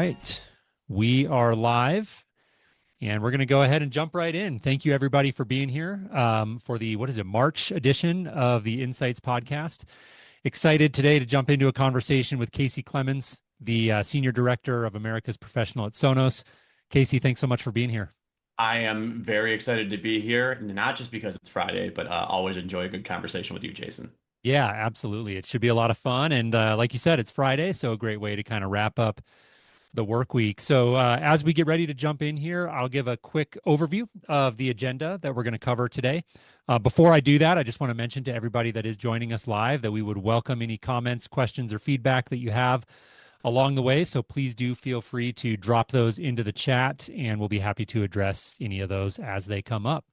right. We are live and we're going to go ahead and jump right in. Thank you, everybody, for being here for the, March edition of the Insights podcast. Excited today to jump into a conversation with Casey Clemens, the Senior Director of America's Professional at Sonos. Casey, thanks so much for being here. I am very excited to be here, not just because it's Friday, but always enjoy a good conversation with you, Jason. Yeah, absolutely. It should be a lot of fun. And like you said, it's Friday, so a great way to kind of wrap up the work week. So as we get ready to jump in here, I'll give a quick overview of the agenda that we're going to cover today. Before I do that, I just want to mention to everybody that is joining us live that we would welcome any comments, questions, or feedback that you have along the way. So please do feel free to drop those into the chat, and we'll be happy to address any of those as they come up.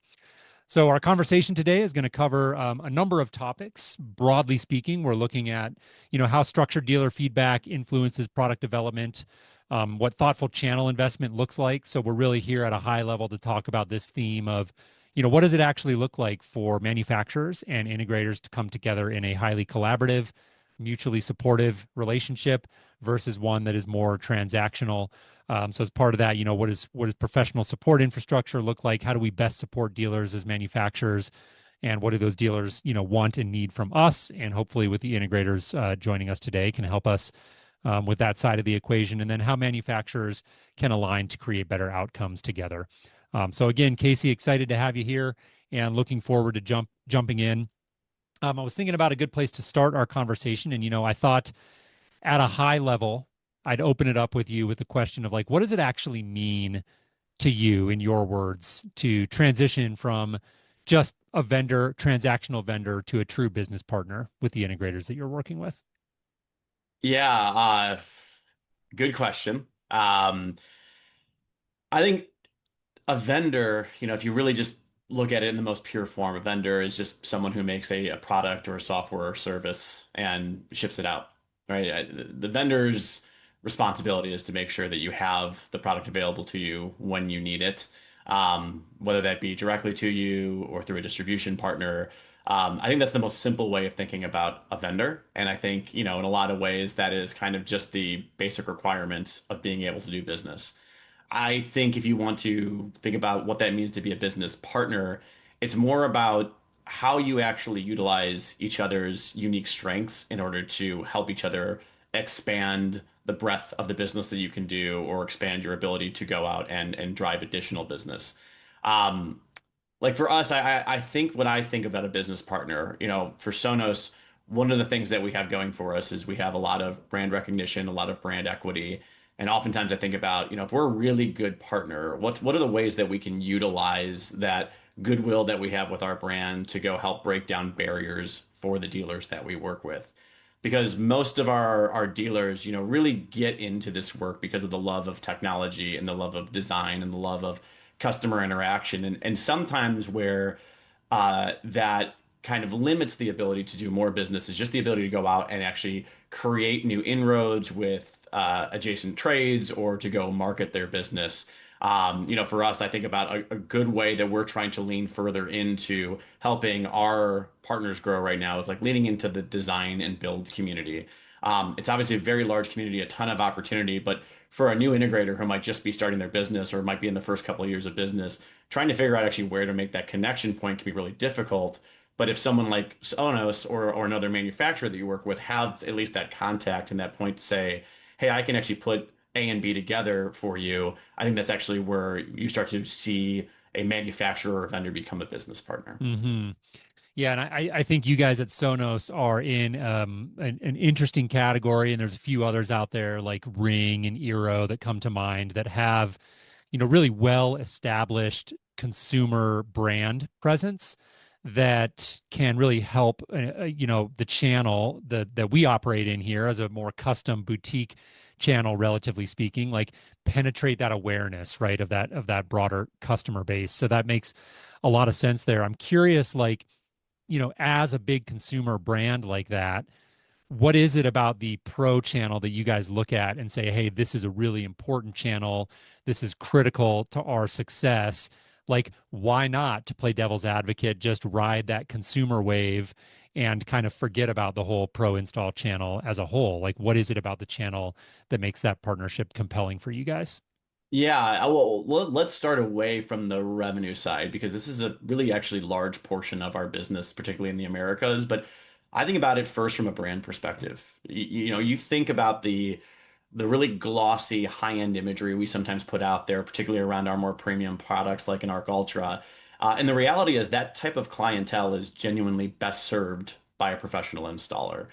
So our conversation today is going to cover a number of topics. Broadly speaking, we're looking at, how structured dealer feedback influences product development, what thoughtful channel investment looks like. So we're really here at a high level to talk about this theme of, what does it actually look like for manufacturers and integrators to come together in a highly collaborative, mutually supportive relationship versus one that is more transactional. So as part of that, what does professional support infrastructure look like? How do we best support dealers as manufacturers? And what do those dealers, want and need from us? And hopefully with the integrators joining us today can help us with that side of the equation. And then how manufacturers can align to create better outcomes together. So again, Casey, excited to have you here and looking forward to jumping in. I was thinking about a good place to start our conversation. And, I thought at a high level, I'd open it up with you with the question of like, what does it actually mean to you, in your words, to transition from just a vendor, transactional vendor, to a true business partner with the integrators that you're working with? Yeah, good question. I think a vendor, if you really just look at it in the most pure form, a vendor is just someone who makes a product or a software or service and ships it out, right? The vendor's responsibility is to make sure that you have the product available to you when you need it, whether that be directly to you or through a distribution partner. I think that's the most simple way of thinking about a vendor. And I think, in a lot of ways, that is kind of just the basic requirement of being able to do business. I think if you want to think about what that means to be a business partner, it's more about how you actually utilize each other's unique strengths in order to help each other expand the breadth of the business that you can do or expand your ability to go out and drive additional business. Um, like for us, I think when I think about a business partner, for Sonos, one of the things that we have going for us is we have a lot of brand recognition, a lot of brand equity. And oftentimes I think about, if we're a really good partner, what are the ways that we can utilize that goodwill that we have with our brand to go help break down barriers for the dealers that we work with? Because most of our dealers, really get into this work because of the love of technology and the love of design and the love of customer interaction. And sometimes where that kind of limits the ability to do more business is just the ability to go out and actually create new inroads with adjacent trades or to go market their business. For us, I think about a good way that we're trying to lean further into helping our partners grow right now is like leaning into the design and build community. It's obviously a very large community, a ton of opportunity, but for a new integrator who might just be starting their business or might be in the first couple of years of business, trying to figure out actually where to make that connection point can be really difficult. But if someone like Sonos or another manufacturer that you work with have at least that contact and that point to say, hey, I can actually put A and B together for you, I think that's actually where you start to see a manufacturer or vendor become a business partner. Hmm. Yeah, and I think you guys at Sonos are in an interesting category, and there's a few others out there like Ring and Eero that come to mind that have, really well established consumer brand presence that can really help, the channel that we operate in here as a more custom boutique channel, relatively speaking, like penetrate that awareness, right, of that broader customer base. So that makes a lot of sense there. I'm curious, like, as a big consumer brand like that, what is it about the pro channel that you guys look at and say, hey, this is a really important channel. This is critical to our success. Like, why not, to play devil's advocate, just ride that consumer wave and kind of forget about the whole pro install channel as a whole? Like, what is it about the channel that makes that partnership compelling for you guys? Yeah, well, let's start away from the revenue side because this is a really actually large portion of our business, particularly in the Americas. But I think about it first from a brand perspective. You think about the really glossy high-end imagery we sometimes put out there, particularly around our more premium products like an Arc Ultra. And the reality is that type of clientele is genuinely best served by a professional installer.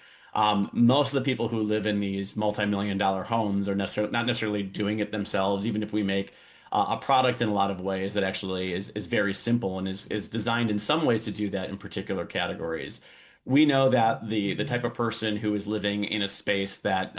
Most of the people who live in these multi-million dollar homes are not necessarily doing it themselves, even if we make a product in a lot of ways that actually is very simple and is designed in some ways to do that in particular categories. We know that the type of person who is living in a space that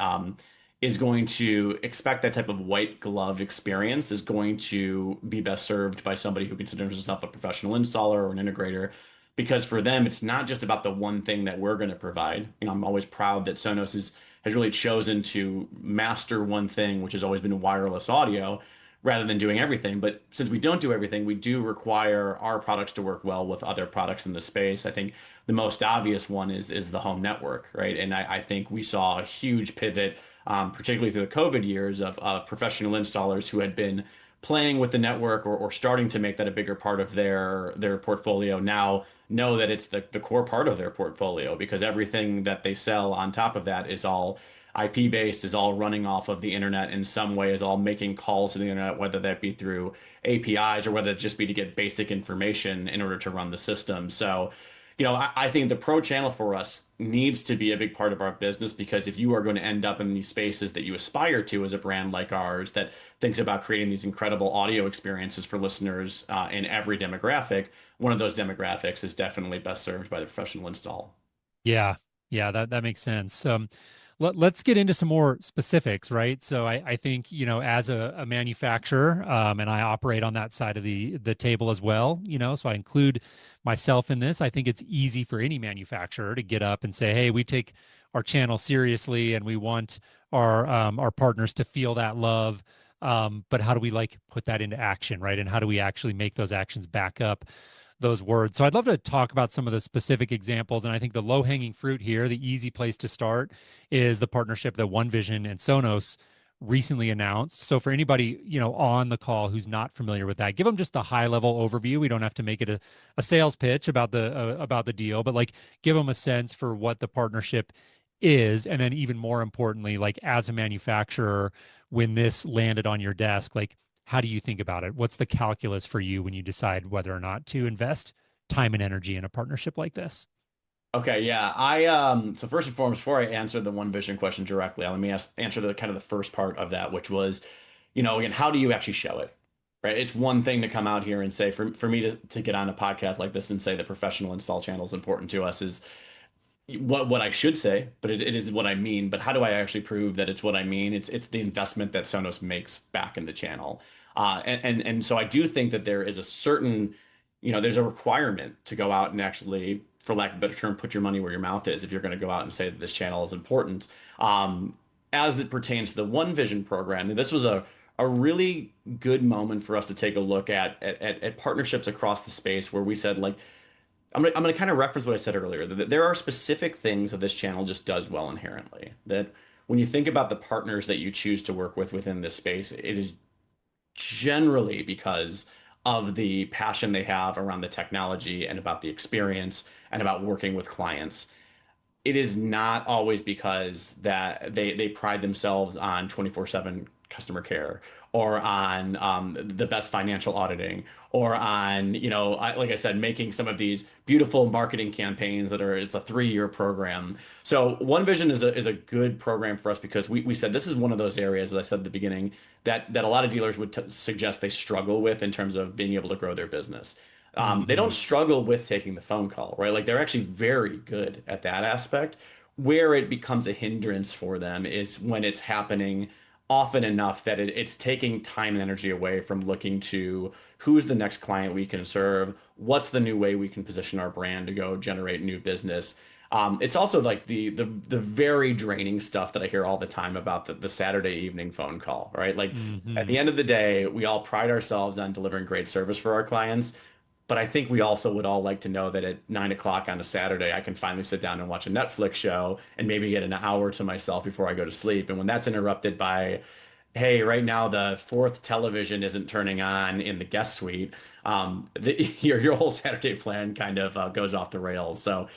is going to expect that type of white glove experience is going to be best served by somebody who considers himself a professional installer or an integrator. Because for them, it's not just about the one thing that we're going to provide. I'm always proud that has really chosen to master one thing, which has always been wireless audio, rather than doing everything. But since we don't do everything, we do require our products to work well with other products in the space. I think the most obvious one is the home network, right? And I think we saw a huge pivot, particularly through the COVID years, of professional installers who had been playing with the network or starting to make that a bigger part of their portfolio now know that it's the core part of their portfolio because everything that they sell on top of that is all IP based, is all running off of the internet in some way, is all making calls to the internet, whether that be through APIs or whether it just be to get basic information in order to run the system. So, I think the pro channel for us needs to be a big part of our business because if you are going to end up in these spaces that you aspire to as a brand like ours that thinks about creating these incredible audio experiences for listeners in every demographic, one of those demographics is definitely best served by the professional install. Yeah, yeah, that makes sense. Let's get into some more specifics, right? So I think, as a manufacturer, and I operate on that side of the table as well, so I include myself in this. I think it's easy for any manufacturer to get up and say, hey, we take our channel seriously and we want our partners to feel that love. But how do we like put that into action, right? And how do we actually make those actions back up those words? So I'd love to talk about some of the specific examples. And I think the low hanging fruit here, the easy place to start is the partnership that OneVision and Sonos recently announced. So for anybody, on the call who's not familiar with that, give them just a high level overview. We don't have to make it a sales pitch about the deal, but like give them a sense for what the partnership is. And then even more importantly, like as a manufacturer, when this landed on your desk, like how do you think about it? What's the calculus for you when you decide whether or not to invest time and energy in a partnership like this? Okay, yeah. So first and foremost, before I answer the One Vision question directly, let me answer the kind of the first part of that, which was, again, how do you actually show it? Right? It's one thing to come out here and say, for me to get on a podcast like this and say the professional install channel is important to us is what I should say, but it is what I mean. But how do I actually prove that it's what I mean? It's the investment that Sonos makes back in the channel. And so I do think that there is a certain, there's a requirement to go out and actually, for lack of a better term, put your money where your mouth is if you're going to go out and say that this channel is important. As it pertains to the One Vision program, this was a really good moment for us to take a look at partnerships across the space where we said like I'm gonna kind of reference what I said earlier, that there are specific things that this channel just does well inherently. That when you think about the partners that you choose to work with within this space, it is generally because of the passion they have around the technology and about the experience and about working with clients. It is not always because that they pride themselves on 24/7 customer care or on the best financial auditing or on, like I said, making some of these beautiful marketing campaigns it's a 3-year program. So One Vision is a good program for us because we said this is one of those areas, as I said at the beginning, that a lot of dealers would suggest they struggle with in terms of being able to grow their business. They don't Hmm. struggle with taking the phone call, right? Like they're actually very good at that aspect. Where it becomes a hindrance for them is when it's happening often enough that it's taking time and energy away from looking to who's the next client we can serve, what's the new way we can position our brand to go generate new business. It's also like the very draining stuff that I hear all the time about the Saturday evening phone call, right? Like at Hmm. the end of the day, we all pride ourselves on delivering great service for our clients. But I think we also would all like to know that at 9 o'clock on a Saturday, I can finally sit down and watch a Netflix show and maybe get an hour to myself before I go to sleep. And when that's interrupted by, hey, right now the fourth television isn't turning on in the guest suite, your whole Saturday plan kind of goes off the rails. So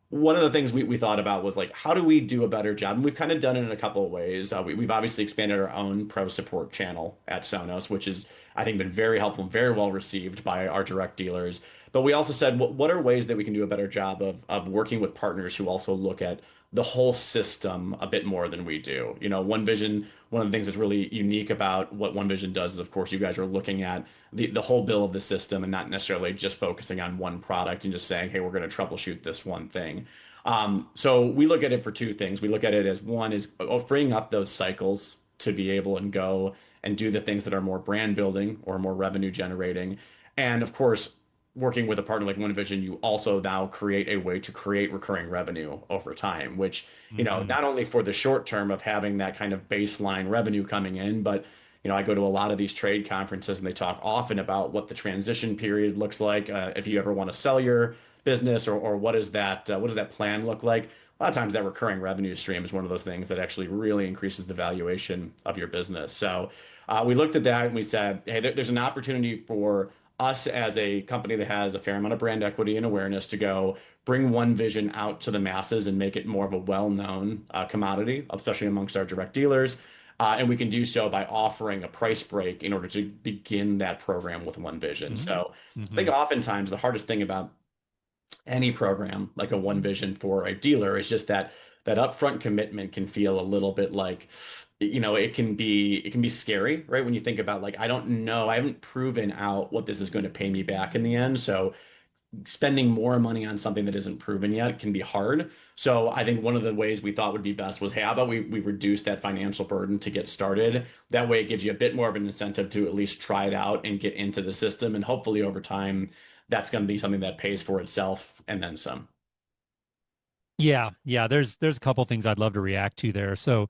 one of the things we thought about was like, how do we do a better job? And we've kind of done it in a couple of ways. We've obviously expanded our own pro support channel at Sonos, which is, I think, been very helpful and very well received by our direct dealers. But we also said, what are ways that we can do a better job of working with partners who also look at the whole system a bit more than we do? You know, OneVision, one of the things that's really unique about what OneVision does is, of course, you guys are looking at the whole bill of the system and not necessarily just focusing on one product and just saying, hey, we're going to troubleshoot this one thing. So we look at it for two things. We look at it as one is freeing up those cycles to be able and go and do the things that are more brand building or more revenue generating. And of course, working with a partner like OneVision, you also now create a way to create recurring revenue over time, which, Hmm. not only for the short term of having that kind of baseline revenue coming in, but I go to a lot of these trade conferences and they talk often about what the transition period looks like. If you ever want to sell your business or what does that plan look like? A lot of times that recurring revenue stream is one of those things that actually really increases the valuation of your business. So we looked at that and we said, hey, there's an opportunity for us as a company that has a fair amount of brand equity and awareness to go bring OneVision out to the masses and make it more of a well-known commodity, especially amongst our direct dealers. And we can do so by offering a price break in order to begin that program with OneVision. Hmm. So I Hmm. think oftentimes the hardest thing about any program like a OneVision for a dealer is just that upfront commitment can feel a little bit like, it can be scary, right? When you think about like, I don't know, I haven't proven out what this is going to pay me back in the end. So spending more money on something that isn't proven yet can be hard. So I think one of the ways we thought would be best was, hey, how about we reduce that financial burden to get started? That way it gives you a bit more of an incentive to at least try it out and get into the system. And hopefully over time, that's going to be something that pays for itself and then some. Yeah, yeah. There's a couple things I'd love to react to there. So,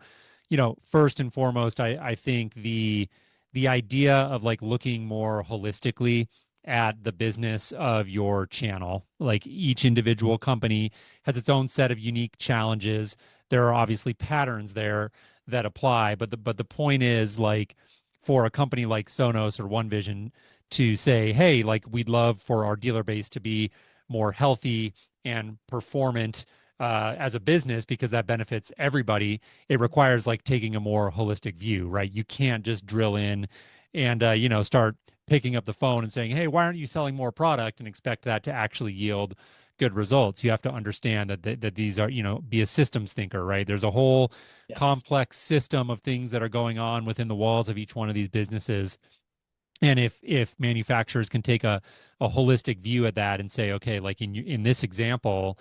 first and foremost, I think the idea of like looking more holistically at the business of your channel, like each individual company has its own set of unique challenges. There are obviously patterns there that apply, but the point is like for a company like Sonos or OneVision to say, hey, like we'd love for our dealer base to be more healthy and performant as a business because that benefits everybody. It requires like taking a more holistic view, right? You can't just drill in and start picking up the phone and saying, "Hey, why aren't you selling more product?" and expect that to actually yield good results. You have to understand that these are, be a systems thinker, right? There's a whole Yes. complex system of things that are going on within the walls of each one of these businesses. And if manufacturers can take a holistic view at that and say, okay, like in this example,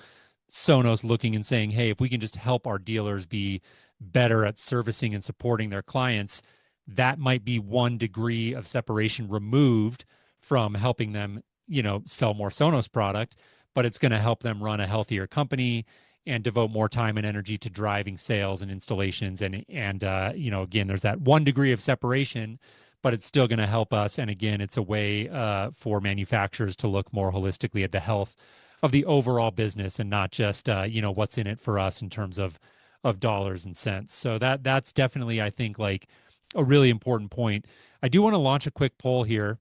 Sonos looking and saying, hey, if we can just help our dealers be better at servicing and supporting their clients, that might be one degree of separation removed from helping them, sell more Sonos product, but it's going to help them run a healthier company and devote more time and energy to driving sales and installations. And again, there's that one degree of separation, but it's still going to help us. And again, it's a way for manufacturers to look more holistically at the health of the overall business and not just what's in it for us in terms of dollars and cents. So that's definitely, I think, like a really important point. I do want to launch a quick poll here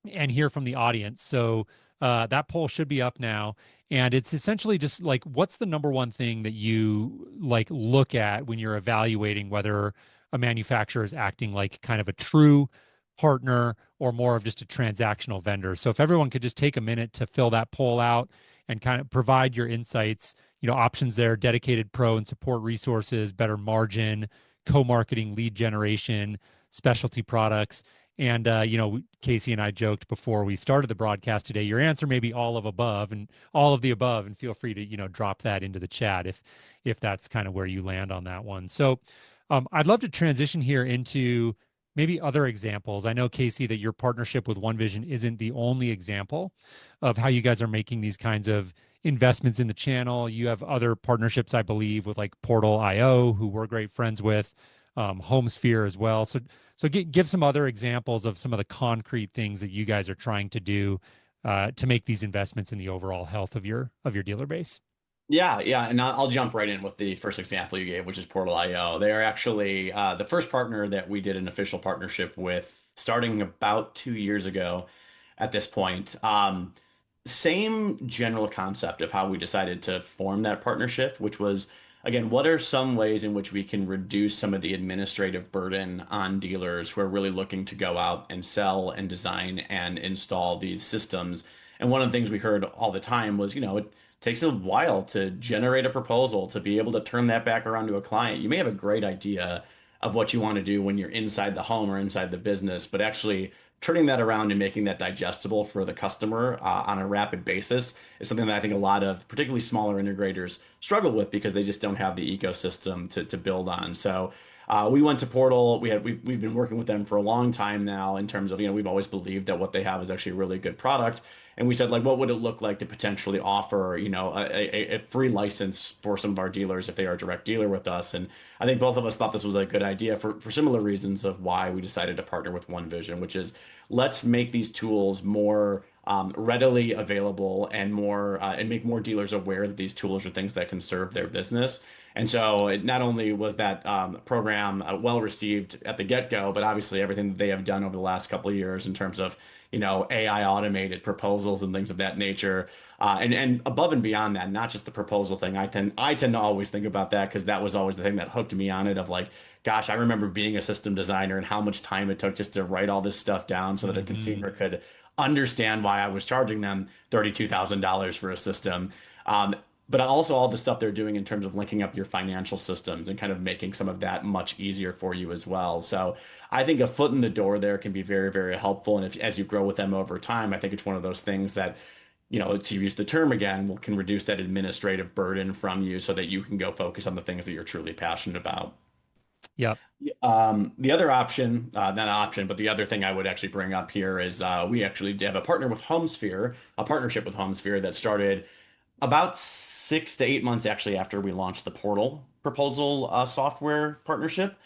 and hear from the audience. So that poll should be up now. And it's essentially just like, what's the number one thing that you like look at when you're evaluating whether a manufacturer is acting like kind of a true partner or more of just a transactional vendor? So if everyone could just take a minute to fill that poll out and kind of provide your insights, options there, dedicated pro and support resources, better margin, co-marketing, lead generation, specialty products. And Casey and I joked before we started the broadcast today. Your answer may be all of above and all of the above, and feel free to drop that into the chat if that's kind of where you land on that one. So I'd love to transition here into maybe other examples. I know Casey that your partnership with OneVision isn't the only example of how you guys are making these kinds of investments in the channel. You have other partnerships, I believe, with like Portal.io, who we're great friends with, HomeSphere as well. So give some other examples of some of the concrete things that you guys are trying to do to make these investments in the overall health of your dealer base. Yeah, yeah, and I'll jump right in with the first example you gave, which is Portal.io. They are actually the first partner that we did an official partnership with, starting about 2 years ago. At this point, same general concept of how we decided to form that partnership, which was, again, what are some ways in which we can reduce some of the administrative burden on dealers who are really looking to go out and sell and design and install these systems? And one of the things we heard all the time was, it takes a while to generate a proposal, to be able to turn that back around to a client. You may have a great idea of what you want to do when you're inside the home or inside the business, but actually turning that around and making that digestible for the customer on a rapid basis is something that I think a lot of particularly smaller integrators struggle with because they just don't have the ecosystem to build on. So we went to Portal. We've been working with them for a long time now in terms of, we've always believed that what they have is actually a really good product. And we said, like, what would it look like to potentially offer, a free license for some of our dealers if they are a direct dealer with us? And I think both of us thought this was a good idea for similar reasons of why we decided to partner with OneVision, which is let's make these tools more readily available and more and make more dealers aware that these tools are things that can serve their business. And so not only was that program well received at the get-go, but obviously everything that they have done over the last couple of years in terms of AI automated proposals and things of that nature. And above and beyond that, not just the proposal thing. I tend to always think about that because that was always the thing that hooked me on it of like, gosh, I remember being a system designer and how much time it took just to write all this stuff down so that a Hmm. consumer could understand why I was charging them $32,000 for a system. But also all the stuff they're doing in terms of linking up your financial systems and kind of making some of that much easier for you as well. So I think a foot in the door there can be very, very helpful. And if as you grow with them over time, I think it's one of those things that, to use the term again, can reduce that administrative burden from you so that you can go focus on the things that you're truly passionate about. Yep. The other option, not option, but the other thing I would actually bring up here is we actually have a partnership with HomeSphere that started about 6 to 8 months actually after we launched the Portal proposal software partnership.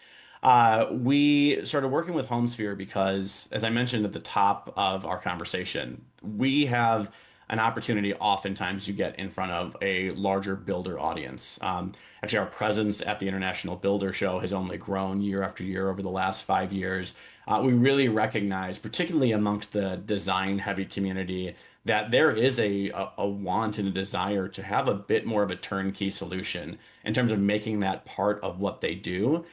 We started working with HomeSphere because, as I mentioned at the top of our conversation, we have an opportunity oftentimes to get in front of a larger builder audience. Actually, our presence at the International Builder Show has only grown year after year over the last 5 years. We really recognize, particularly amongst the design heavy community, that there is a want and a desire to have a bit more of a turnkey solution in terms of making that part of what they do.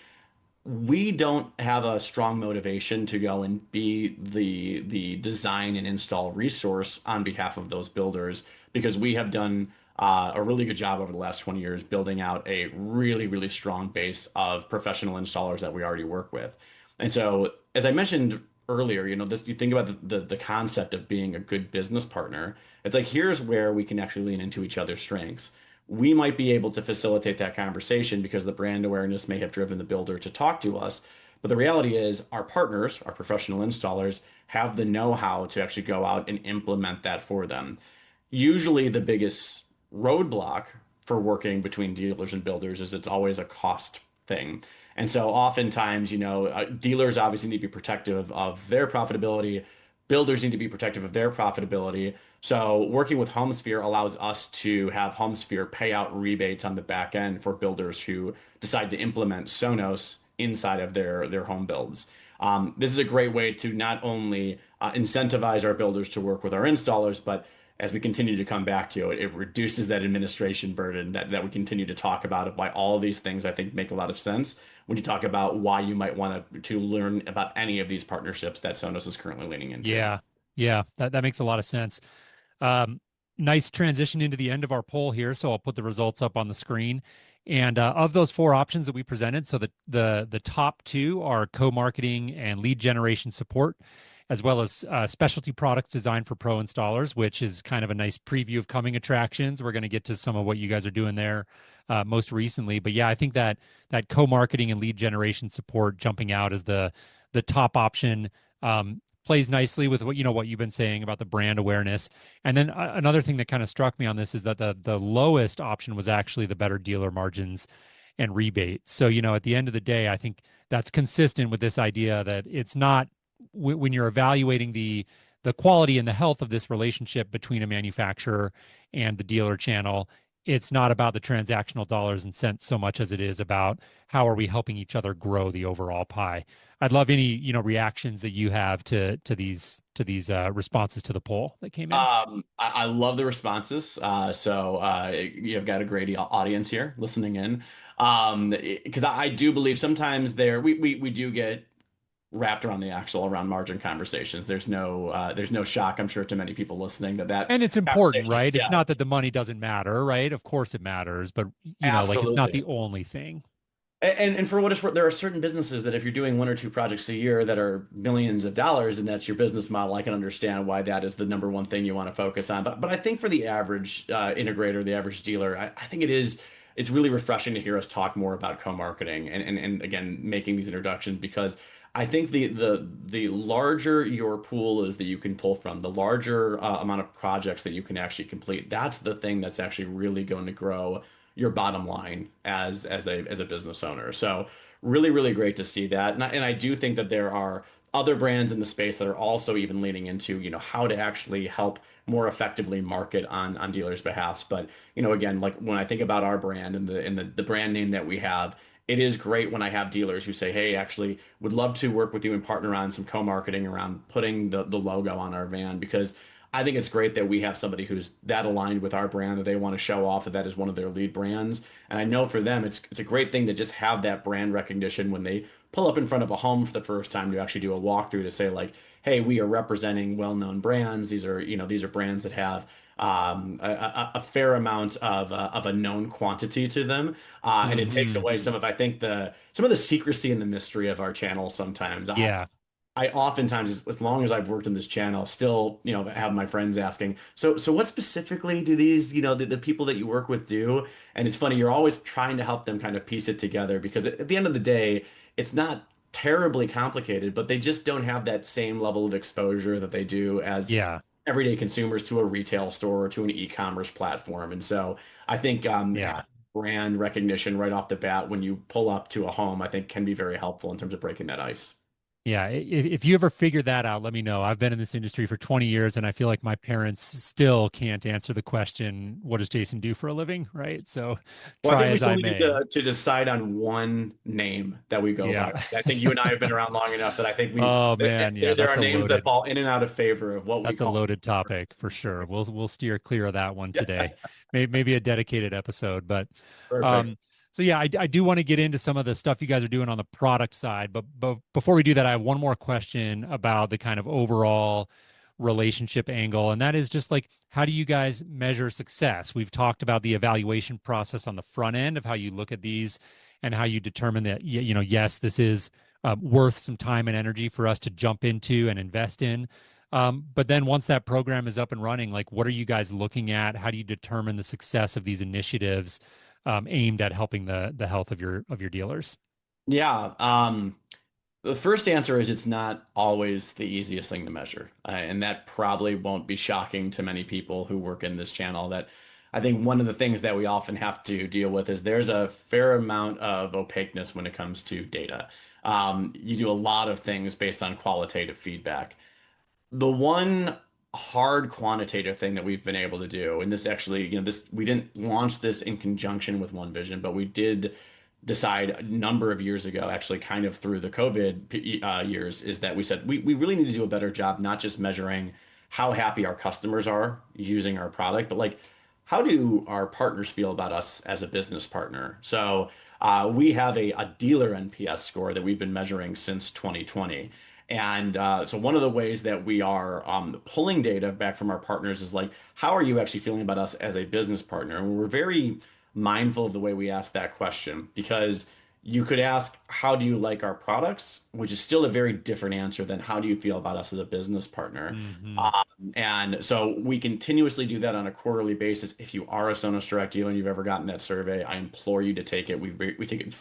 We don't have a strong motivation to go and be the design and install resource on behalf of those builders because we have done a really good job over the last 20 years building out a really, really strong base of professional installers that we already work with. And so, as I mentioned earlier, you think about the concept of being a good business partner. It's like here's where we can actually lean into each other's strengths. We might be able to facilitate that conversation because the brand awareness may have driven the builder to talk to us. But the reality is, our partners, our professional installers, have the know-how to actually go out and implement that for them. Usually, the biggest roadblock for working between dealers and builders is it's always a cost thing. And so, oftentimes, dealers obviously need to be protective of their profitability. Builders need to be protective of their profitability. So working with HomeSphere allows us to have HomeSphere pay out rebates on the back end for builders who decide to implement Sonos inside of their home builds. This is a great way to not only incentivize our builders to work with our installers, but as we continue to come back to it, it reduces that administration burden that we continue to talk about of why all of these things I think make a lot of sense when you talk about why you might want to learn about any of these partnerships that Sonos is currently leaning into. Yeah. Yeah. That makes a lot of sense. Um, Nice transition into the end of our poll here. So I'll put the results up on the screen. And of those four options that we presented, so the top two are co-marketing and lead generation support, as well as specialty products designed for pro installers, which is kind of a nice preview of coming attractions. We're going to get to some of what you guys are doing there most recently. But yeah, I think that co-marketing and lead generation support jumping out as the top option. Plays nicely with what you've been saying about the brand awareness. And then another thing that kind of struck me on this is that the lowest option was actually the better dealer margins and rebates. So, at the end of the day, I think that's consistent with this idea that it's not when you're evaluating the quality and the health of this relationship between a manufacturer and the dealer channel. It's not about the transactional dollars and cents so much as it is about how are we helping each other grow the overall pie. I'd love any, reactions that you have to these responses to the poll that came in. I love the responses. You've got a great audience here listening in. Because I do believe sometimes we do get wrapped around the axle around margin conversations. There's no shock, I'm sure, to many people listening that And it's important, conversation. right? It's Yeah, not that the money doesn't matter, right? Of course it matters, but like it's not absolutely. the only thing. And for what it's worth, there are certain businesses that if you're doing one or two projects a year that are millions of dollars and that's your business model, I can understand why that is the number one thing you want to focus on. But I think for the average integrator, the average dealer, I think it's really refreshing to hear us talk more about co-marketing and again making these introductions because I think the larger your pool is that you can pull from, the larger amount of projects that you can actually complete. That's the thing that's actually really going to grow your bottom line as a business owner. So really great to see that. And I do think that there are other brands in the space that are also even leaning into, how to actually help more effectively market on dealers' behalfs. But, again, like when I think about our brand and the brand name that we have, it is great when I have dealers who say, "Hey, actually, would love to work with you and partner on some co-marketing around putting the logo on our van," because I think it's great that we have somebody who's that aligned with our brand that they want to show off that is one of their lead brands. And I know for them, it's a great thing to just have that brand recognition when they pull up in front of a home for the first time to actually do a walkthrough to say like, "Hey, we are representing well-known brands. These are brands that have a fair amount of a known quantity to them, and it takes Hmm. away some of the secrecy and the mystery of our channel. Sometimes Yeah. I oftentimes, as long as I've worked in this channel, still, have my friends asking, so what specifically do these, the people that you work with do? And it's funny, you're always trying to help them kind of piece it together because at the end of the day, it's not terribly complicated, but they just don't have that same level of exposure that they do as Yeah. everyday consumers to a retail store or to an e-commerce platform. And so I think Yeah. having brand recognition right off the bat when you pull up to a home, I think can be very helpful in terms of breaking that ice. Yeah, if you ever figure that out, let me know. I've been in this industry for 20 years and I feel like my parents still can't answer the question, what does Jason do for a living? Right. So Well, I try think we as still I need may. to decide on one name that we go by. Yeah. I think you and I have been around long enough that I think Oh man, yeah, there are names that fall in and out of favor of what we that's a call. loaded topic for sure. We'll steer clear of that one today. Maybe a dedicated episode, but Perfect. um so yeah, I do want to get into some of the stuff you guys are doing on the product side, but before we do that, I have one more question about the kind of overall relationship angle, and that is just like how do you guys measure success? We've talked about the evaluation process on the front end of how you look at these and how you determine that yes, this is worth some time and energy for us to jump into and invest in. But then once that program is up and running, like what are you guys looking at? How do you determine the success of these initiatives aimed at helping the health of your dealers? Yeah. The first answer is it's not always the easiest thing to measure. And that probably won't be shocking to many people who work in this channel. That I think one of the things that we often have to deal with is there's a fair amount of opaqueness when it comes to data. You do a lot of things based on qualitative feedback. The one hard quantitative thing that we've been able to do, and this actually, this we didn't launch this in conjunction with OneVision, but we did decide a number of years ago, actually kind of through the COVID years, is that we said we really need to do a better job, not just measuring how happy our customers are using our product, but like how do our partners feel about us as a business partner? So we have a dealer NPS score that we've been measuring since 2020. And so one of the ways that we are pulling data back from our partners is like, how are you actually feeling about us as a business partner? And we're very mindful of the way we ask that question because you could ask, how do you like our products? Which is still a very different answer than how do you feel about us as a business partner? Hmm. And so we continuously do that on a quarterly basis. If you are a Sonos Direct dealer and you've ever gotten that survey, I implore you to take it. We take it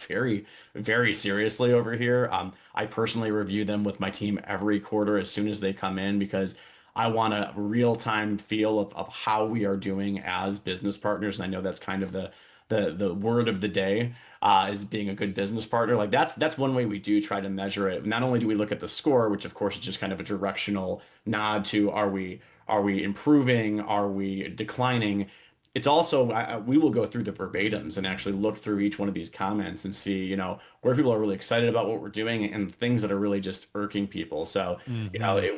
very seriously over here. I personally review them with my team every quarter as soon as they come in because I want a real time feel of how we are doing as business partners. And I know that's kind of the word of the day is being a good business partner. Like that's one way we do try to measure it. Not only do we look at the score, which of course is just kind of a directional nod to are we improving, are we declining? It's also we will go through the verbatims and actually look through each one of these comments and see, where people are really excited about what we're doing and things that are really just irking people. So, Hmm.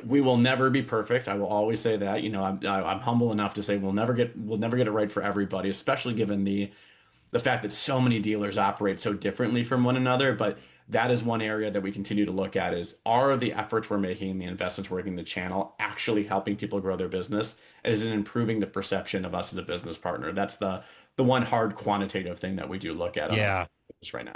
we will never be perfect. I will always say that. I'm humble enough to say we'll never get it right for everybody, especially given the fact that so many dealers operate so differently from one another. But that is one area that we continue to look at is, are the efforts we're making, the investments we're making in the channel actually helping people grow their business? And is it improving the perception of us as a business partner? That's the one hard quantitative thing that we do look at on our Yeah. business right now.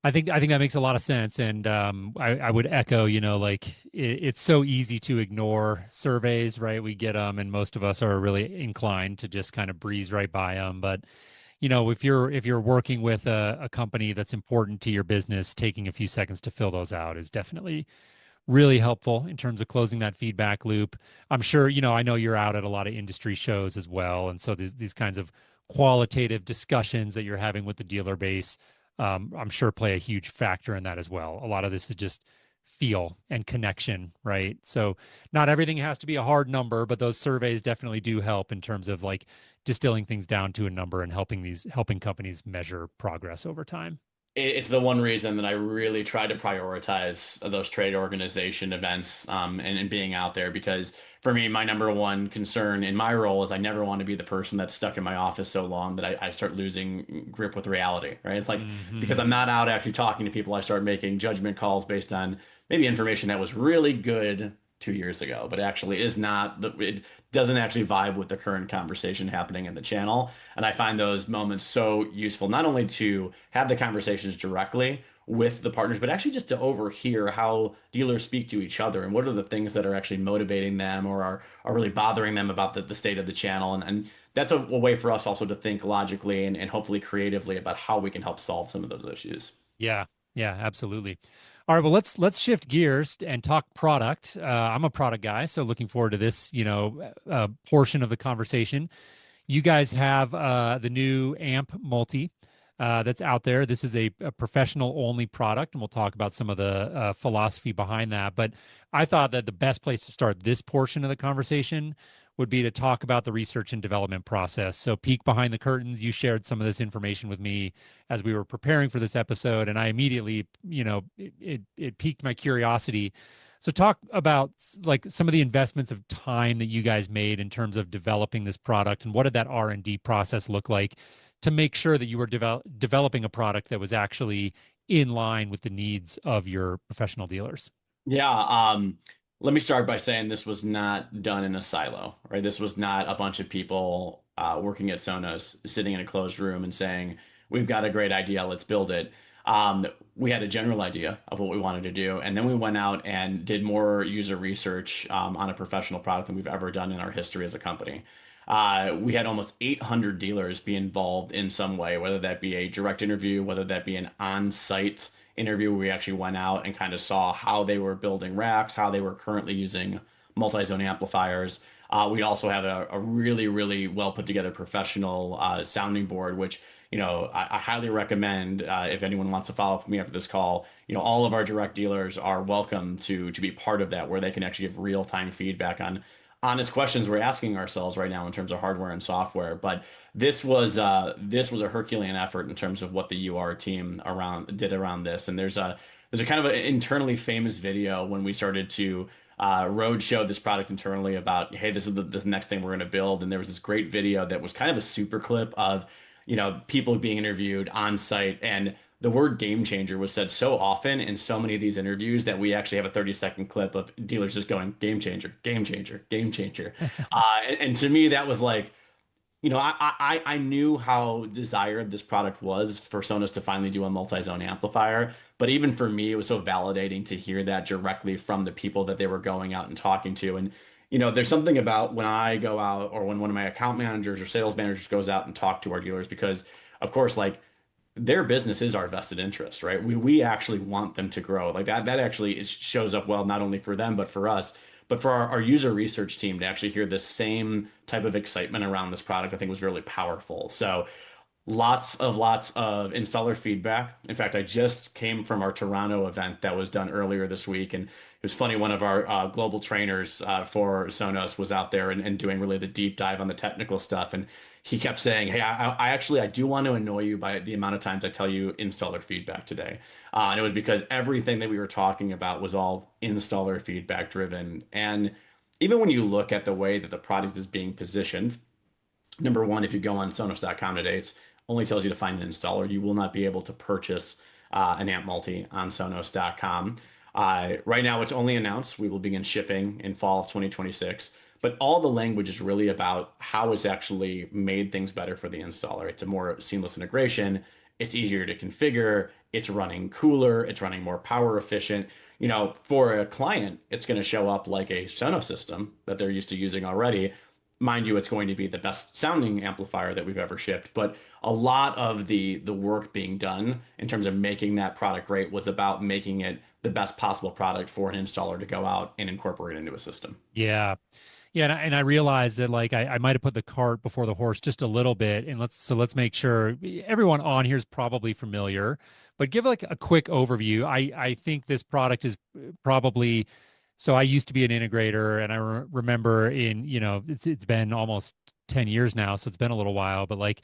I think that makes a lot of sense, and I would echo. Like it's so easy to ignore surveys, right? We get them, and most of us are really inclined to just kind of breeze right by them. But if you're working with a company that's important to your business, taking a few seconds to fill those out is definitely really helpful in terms of closing that feedback loop. I'm sure, I know you're out at a lot of industry shows as well. And so these kinds of qualitative discussions that you're having with the dealer base, I'm sure play a huge factor in that as well. A lot of this is just feel and connection, right? So not everything has to be a hard number, but those surveys definitely do help in terms of like distilling things down to a number and helping companies measure progress over time. It's the one reason that I really try to prioritize those trade organization events, and being out there, because for me, my number one concern in my role is I never want to be the person that's stuck in my office so long that I start losing grip with reality, right? It's like, because Hmm. I'm not out actually talking to people, I start making judgment calls based on maybe information that was really good 2 years ago, but actually is not, it doesn't actually vibe with the current conversation happening in the channel. And I find those moments so useful, not only to have the conversations directly with the partners, but actually just to overhear how dealers speak to each other and what are the things that are actually motivating them or are really bothering them about the state of the channel. And that's a way for us also to think logically and hopefully creatively about how we can help solve some of those issues. Yeah, yeah, absolutely. All right, well, let's shift gears and talk product. I'm a product guy, so looking forward to this, portion of the conversation. You guys have the new AMP Multi that's out there. This is a professional only product, and we'll talk about some of the philosophy behind that. But I thought that the best place to start this portion of the conversation would be to talk about the research and development process. So, peek behind the curtains. You shared some of this information with me as we were preparing for this episode, and I immediately, it piqued my curiosity. So talk about like some of the investments of time that you guys made in terms of developing this product, and what did that R&D process look like to make sure that you were developing a product that was actually in line with the needs of your professional dealers? Yeah, let me start by saying this was not done in a silo, right? This was not a bunch of people working at Sonos sitting in a closed room and saying, "We've got a great idea, let's build it." We had a general idea of what we wanted to do, and then we went out and did more user research on a professional product than we've ever done in our history as a company. We had almost 800 dealers be involved in some way, whether that be a direct interview, whether that be an on-site interview where we actually went out and kind of saw how they were building racks, how they were currently using multi-zone amplifiers. We also have a really, really well put together professional sounding board, which I highly recommend if anyone wants to follow up with me after this call. All of our direct dealers are welcome to be part of that, where they can actually give real time feedback on honest questions we're asking ourselves right now in terms of hardware and software. But this was a Herculean effort in terms of what the UR team around this. And there's a kind of an internally famous video when we started to road show this product internally about, hey, this is the next thing we're going to build. And there was this great video that was kind of a super clip of people being interviewed on site, and the word game changer was said so often in so many of these interviews that we actually have a 30-second clip of dealers just going game changer, game changer, game changer. And to me, that was like, I knew how desired this product was for Sonos to finally do a multi-zone amplifier. But even for me, it was so validating to hear that directly from the people that they were going out and talking to. And, there's something about when I go out or when one of my account managers or sales managers goes out and talk to our dealers, because, of course, like their business is our vested interest, right? We actually want them to grow. Like that actually shows up well, not only for them, but for us. But for our user research team to actually hear the same type of excitement around this product, I think was really powerful. So Lots of installer feedback. In fact, I just came from our Toronto event that was done earlier this week, and it was funny. One of our global trainers for Sonos was out there and doing really the deep dive on the technical stuff, and he kept saying, "Hey, I actually I do want to annoy you by the amount of times I tell you installer feedback today," and it was because everything that we were talking about was all installer feedback driven, and even when you look at the way that the product is being positioned. Number one, if you go on Sonos.com today, it's only tells you to find an installer. You will not be able to purchase an amp multi on Sonos.com. Right now, it's only announced. We will begin shipping in fall of 2026. But all the language is really about how it's actually made things better for the installer. It's a more seamless integration. It's easier to configure. It's running cooler. It's running more power efficient. For a client, it's going to show up like a Sonos system that they're used to using already. Mind you, it's going to be the best sounding amplifier that we've ever shipped, but a lot of the work being done in terms of making that product great was about making it the best possible product for an installer to go out and incorporate into a system. Yeah. Yeah, and I realized that like I might have put the cart before the horse just a little bit, and let's make sure everyone on here is probably familiar, but give like a quick overview. I think this product is probably so I used to be an integrator, and I remember in it's been almost 10 years now, so it's been a little while, but like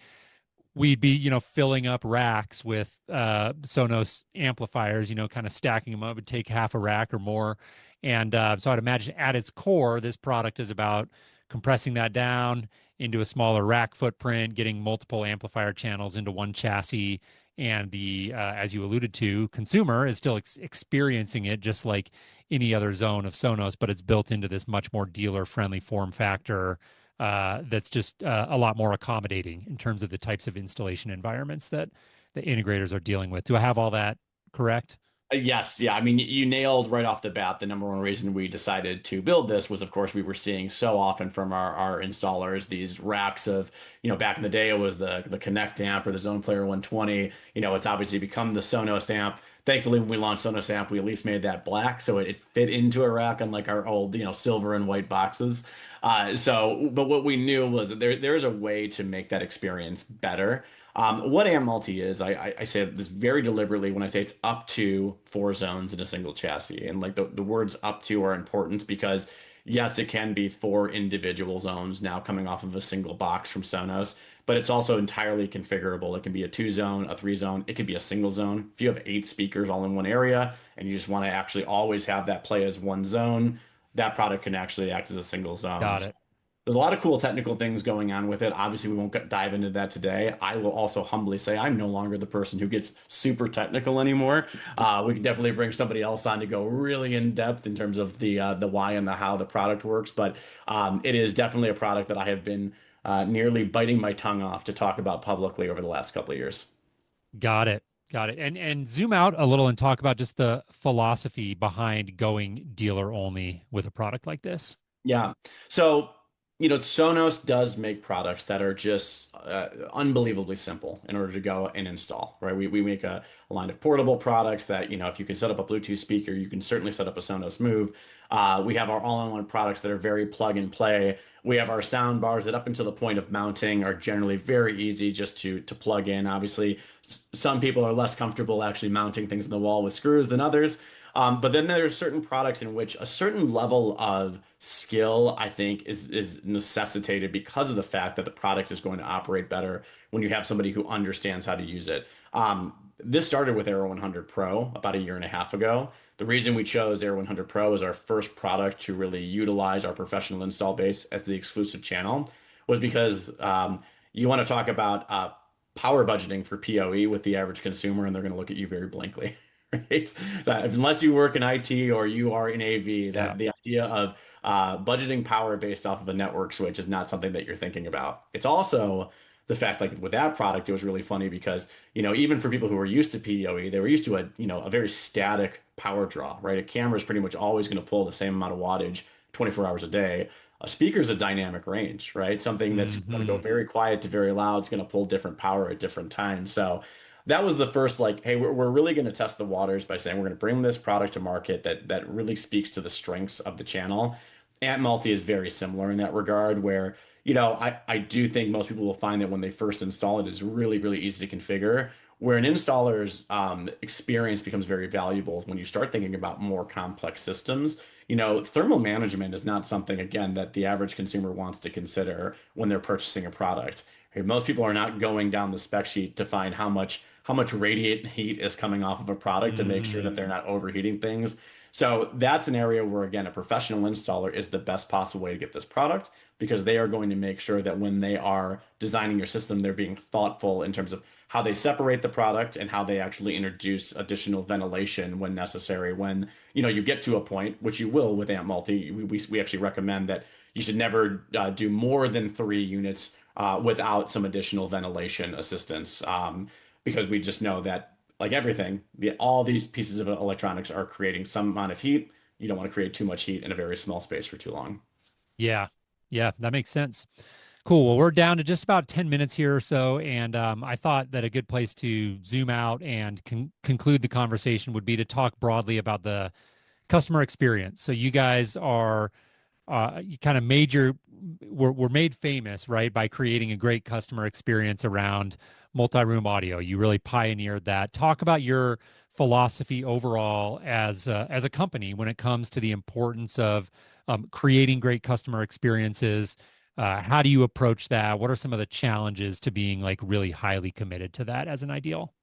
we'd be filling up racks with Sonos amplifiers, kind of stacking them up. It'd take half a rack or more, and so I'd imagine at its core this product is about compressing that down into a smaller rack footprint, getting multiple amplifier channels into one chassis, and the as you alluded to, consumer is still experiencing it just like any other zone of Sonos, but it's built into this much more dealer friendly form factor that's just a lot more accommodating in terms of the types of installation environments that the integrators are dealing with. Do I have all that correct? Yes, yeah. I mean, you nailed right off the bat the number one reason we decided to build this was, of course, we were seeing so often from our installers these racks of, back in the day it was the Connect amp or the Zone Player 120. It's obviously become the Sonos amp. Thankfully, when we launched Sonos amp, we at least made that black so it fit into a rack, unlike our old, silver and white boxes. But what we knew was that there's a way to make that experience better. What AM multi is, I say this very deliberately when I say it's up to four zones in a single chassis. And like the words up to are important because, yes, it can be four individual zones now coming off of a single box from Sonos, but it's also entirely configurable. It can be a two zone, a three zone, it could be a single zone. If you have 8 speakers all in one area and you just want to actually always have that play as one zone, that product can actually act as a single zone. Got it. There's a lot of cool technical things going on with it. Obviously, we won't dive into that today. I will also humbly say I'm no longer the person who gets super technical anymore. We can definitely bring somebody else on to go really in depth in terms of the why and the how the product works. But it is definitely a product that I have been nearly biting my tongue off to talk about publicly over the last couple of years. Got it. Got it. And zoom out a little and talk about just the philosophy behind going dealer only with a product like this. Yeah. So, Sonos does make products that are just unbelievably simple in order to go and install, right? We make a line of portable products that, if you can set up a Bluetooth speaker, you can certainly set up a Sonos Move. We have our all-in-one products that are very plug and play. We have our sound bars that up until the point of mounting are generally very easy just to plug in. Obviously, some people are less comfortable actually mounting things in the wall with screws than others. But then there's certain products in which a certain level of skill, I think, is necessitated because of the fact that the product is going to operate better when you have somebody who understands how to use it. This started with Aero 100 Pro about a year and a half ago. The reason we chose Aero 100 Pro as our first product to really utilize our professional install base as the exclusive channel was because you want to talk about power budgeting for PoE with the average consumer, and they're going to look at you very blankly. Right? Unless you work in IT or you are in AV, Yeah. that the idea of budgeting power based off of a network switch is not something that you're thinking about. It's also the fact, like with that product, it was really funny because, even for people who were used to PoE, they were used to a very static power draw, right? A camera is pretty much always going to pull the same amount of wattage 24 hours a day. A speaker is a dynamic range, right? Something that's going to go Hmm. very quiet to very loud. It's going to pull different power at different times. So that was the first like, hey, we're really going to test the waters by saying we're going to bring this product to market that really speaks to the strengths of the channel. Ant Multi is very similar in that regard, where, I do think most people will find that when they first install it, it's really, really easy to configure. Where an installer's experience becomes very valuable is when you start thinking about more complex systems. Thermal management is not something, again, that the average consumer wants to consider when they're purchasing a product. Okay, most people are not going down the spec sheet to find how much radiant heat is coming off of a product to make sure that they're Mm, not overheating things. So that's an area where, again, a professional installer is the best possible way to get this product, because they are going to make sure that when they are designing your system, they're being thoughtful in terms of how they separate the product and how they actually introduce additional ventilation when necessary. When, you get to a point, which you will with Amp Multi, we actually recommend that you should never do more than 3 units without some additional ventilation assistance, because we just know that, like everything, all these pieces of electronics are creating some amount of heat. You don't want to create too much heat in a very small space for too long. yeah. Yeah, that makes sense. Cool. Well, we're down to just about 10 minutes here or so. And I thought that a good place to zoom out and conclude the conversation would be to talk broadly about the customer experience. So you guys are you kind of major were made famous, right, by creating a great customer experience around multi-room audio. You really pioneered that. Talk about your philosophy overall as a company when it comes to the importance of creating great customer experiences. How do you approach that? What are some of the challenges to being like really highly committed to that as an ideal?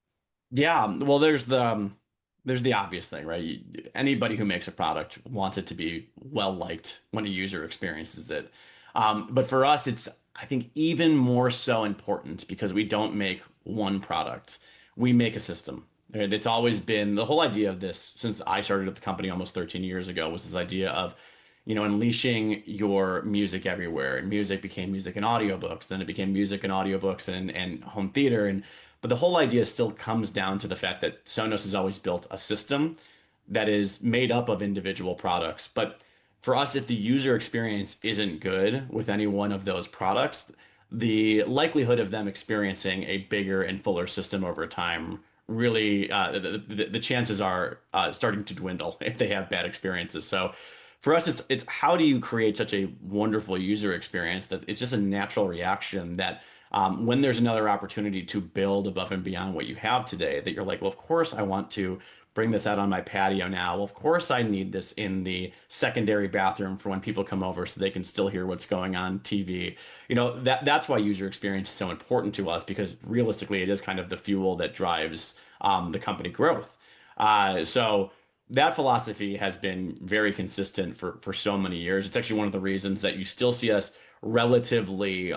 Yeah, well, there's the obvious thing, right? Anybody who makes a product wants it to be well liked when a user experiences it. But for us, it's, I think, even more so important because we don't make one product. We make a system. And it's always been the whole idea of this since I started at the company almost 13 years ago, was this idea of, unleashing your music everywhere. And music became music and audiobooks. Then it became music and audiobooks and home theater. But the whole idea still comes down to the fact that Sonos has always built a system that is made up of individual products. But for us, if the user experience isn't good with any one of those products, the likelihood of them experiencing a bigger and fuller system over time really, the chances are starting to dwindle if they have bad experiences. So for us, it's how do you create such a wonderful user experience that it's just a natural reaction that, when there's another opportunity to build above and beyond what you have today, that you're like, well, of course I want to bring this out on my patio now. Well, of course I need this in the secondary bathroom for when people come over so they can still hear what's going on TV. That's why user experience is so important to us, because realistically it is kind of the fuel that drives the company growth. So that philosophy has been very consistent for so many years. It's actually one of the reasons that you still see us relatively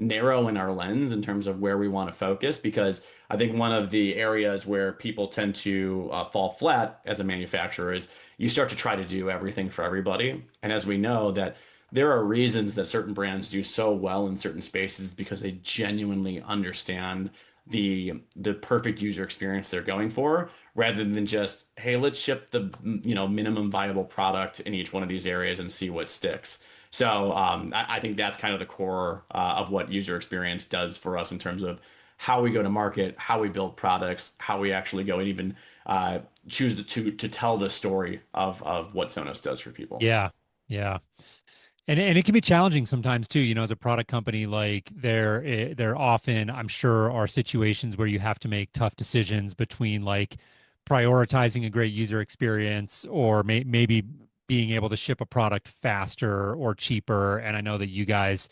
narrow in our lens in terms of where we want to focus, because I think one of the areas where people tend to fall flat as a manufacturer is you start to try to do everything for everybody. And as we know that there are reasons that certain brands do so well in certain spaces because they genuinely understand the perfect user experience they're going for, rather than just, hey, let's ship the minimum viable product in each one of these areas and see what sticks. So I think that's kind of the core of what user experience does for us in terms of how we go to market, how we build products, how we actually go and even choose to tell the story of what Sonos does for people. Yeah. Yeah. And it can be challenging sometimes too, as a product company, like there often, I'm sure, are situations where you have to make tough decisions between like prioritizing a great user experience or maybe being able to ship a product faster or cheaper. And I know that you guys,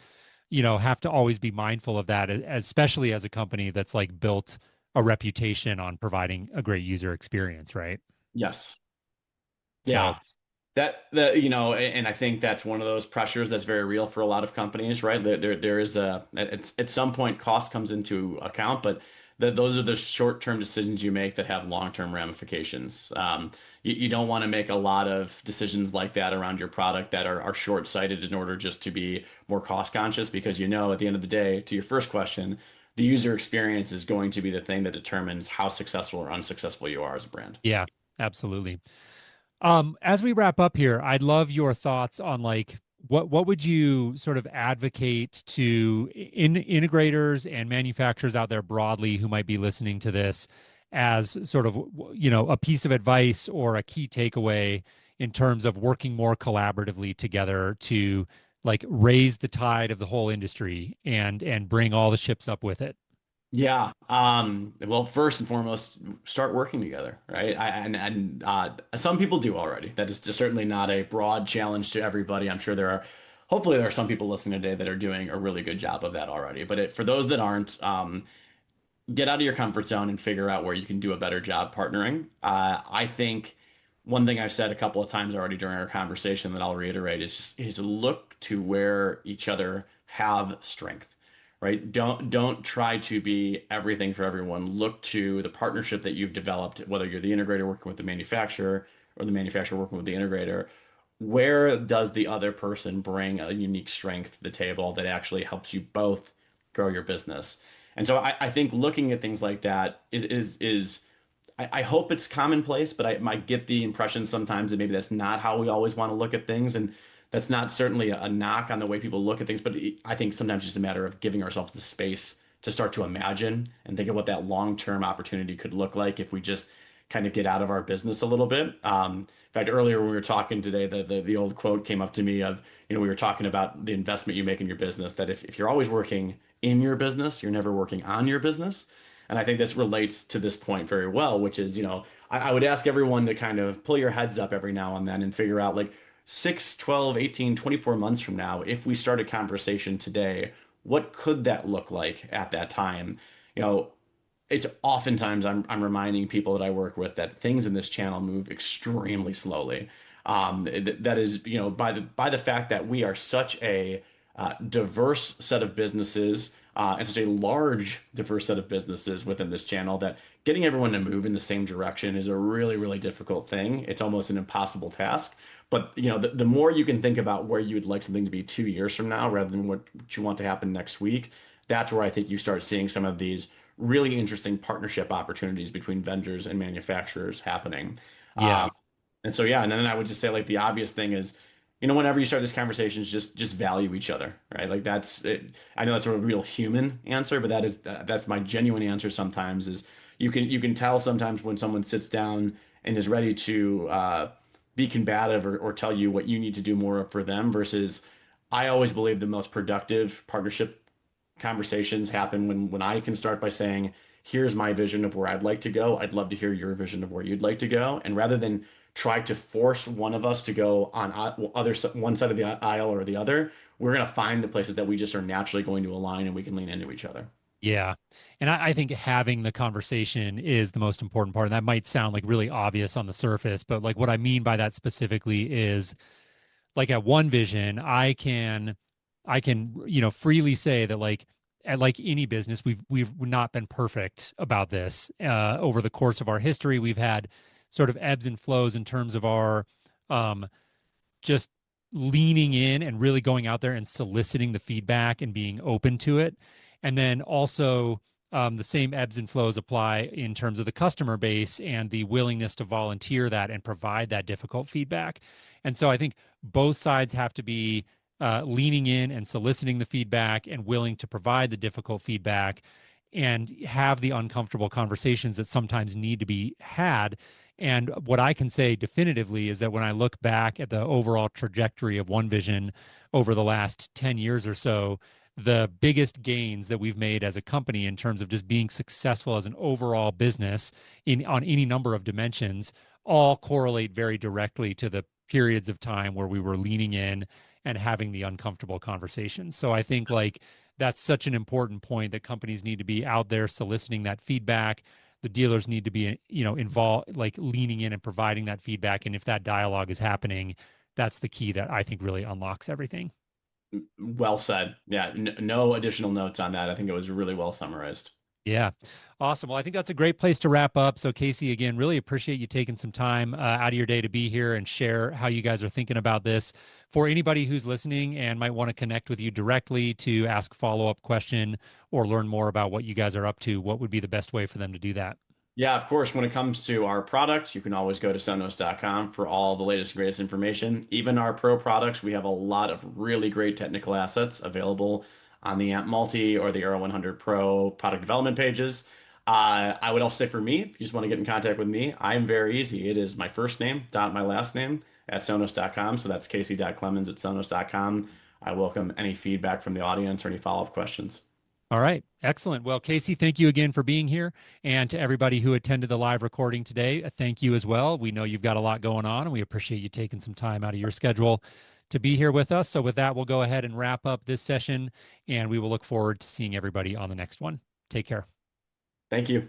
have to always be mindful of that, especially as a company that's like built a reputation on providing a great user experience, right? Yes. So Yeah. And I think that's one of those pressures that's very real for a lot of companies, right? There is at some point cost comes into account, but those are the short-term decisions you make that have long-term ramifications. You don't want to make a lot of decisions like that around your product that are short-sighted in order just to be more cost conscious, because at the end of the day, to your first question, the user experience is going to be the thing that determines how successful or unsuccessful you are as a brand. yeah, absolutely. As we wrap up here, I'd love your thoughts on like what would you sort of advocate to integrators and manufacturers out there broadly who might be listening to this as sort of a piece of advice or a key takeaway in terms of working more collaboratively together to like raise the tide of the whole industry and bring all the ships up with it? Yeah. Well, first and foremost, start working together, right? And some people do already. That is just certainly not a broad challenge to everybody. I'm sure hopefully there are some people listening today that are doing a really good job of that already. But for those that aren't, get out of your comfort zone and figure out where you can do a better job partnering. I think one thing I've said a couple of times already during our conversation that I'll reiterate is look to where each other have strength, right? Don't try to be everything for everyone. Look to the partnership that you've developed, whether you're the integrator working with the manufacturer or the manufacturer working with the integrator. Where does the other person bring a unique strength to the table that actually helps you both grow your business? And so I think looking at things like that is I hope it's commonplace, but I might get the impression sometimes that maybe that's not how we always want to look at things. And that's not certainly a knock on the way people look at things, but I think sometimes it's just a matter of giving ourselves the space to start to imagine and think of what that long-term opportunity could look like if we just kind of get out of our business a little bit. In fact, earlier when we were talking today, the old quote came up to me of, we were talking about the investment you make in your business, that if you're always working in your business, you're never working on your business. And I think this relates to this point very well, which is, I would ask everyone to kind of pull your heads up every now and then and figure out like 6, 12, 18, 24 months from now, if we start a conversation today, what could that look like at that time? You know, it's oftentimes I'm reminding people that I work with that things in this channel move extremely slowly. That is, by the fact that we are such a diverse set of businesses and such a large, diverse set of businesses within this channel that getting everyone to move in the same direction is a really, really difficult thing. It's almost an impossible task. But the more you can think about where you would like something to be 2 years from now, rather than what you want to happen next week, that's where I think you start seeing some of these really interesting partnership opportunities between vendors and manufacturers happening. Yeah. And so, yeah, and then I would just say like the obvious thing is, whenever you start these conversations, just value each other, right? Like that's it. I know that's a real human answer, but that's my genuine answer sometimes is you can tell sometimes when someone sits down and is ready to be combative or tell you what you need to do more for them versus I always believe the most productive partnership conversations happen when I can start by saying, here's my vision of where I'd like to go. I'd love to hear your vision of where you'd like to go. And rather than try to force one of us to go on one side of the aisle or the other, we're going to find the places that we just are naturally going to align and we can lean into each other. Yeah. And I think having the conversation is the most important part. And that might sound like really obvious on the surface, but like what I mean by that specifically is like at OneVision, I can, freely say that like at like any business, we've not been perfect about this. Over the course of our history, we've had sort of ebbs and flows in terms of our um just leaning in and really going out there and soliciting the feedback and being open to it. And then also, the same ebbs and flows apply in terms of the customer base and the willingness to volunteer that and provide that difficult feedback. And so I think both sides have to be leaning in and soliciting the feedback and willing to provide the difficult feedback and have the uncomfortable conversations that sometimes need to be had. And what I can say definitively is that when I look back at the overall trajectory of OneVision over the last 10 years or so, the biggest gains that we've made as a company in terms of just being successful as an overall business on any number of dimensions all correlate very directly to the periods of time where we were leaning in and having the uncomfortable conversations. So I think like that's such an important point that companies need to be out there soliciting that feedback. The dealers need to be, involved, like leaning in and providing that feedback. And if that dialogue is happening, that's the key that I think really unlocks everything. Well said. Yeah, no additional notes on that. I think it was really well summarized. Yeah. Awesome. Well, I think that's a great place to wrap up. So, Casey, again, really appreciate you taking some time out of your day to be here and share how you guys are thinking about this. For anybody who's listening and might want to connect with you directly to ask follow-up question or learn more about what you guys are up to, what would be the best way for them to do that? Yeah, of course, when it comes to our products, you can always go to Sonos.com for all the latest and greatest information. Even our pro products, we have a lot of really great technical assets available on the Amp Multi or the Aero 100 Pro product development pages. I would also say for me, if you just want to get in contact with me, I'm very easy. It is my first name dot my last name at sonos.com. So that's casey.clemens at sonos.com. I welcome any feedback from the audience or any follow-up questions. All right. Excellent. Well, Casey, thank you again for being here. And to everybody who attended the live recording today, thank you as well. We know you've got a lot going on, and we appreciate you taking some time out of your schedule to be here with us. So with that, we'll go ahead and wrap up this session, and we will look forward to seeing everybody on the next one. Take care. Thank you.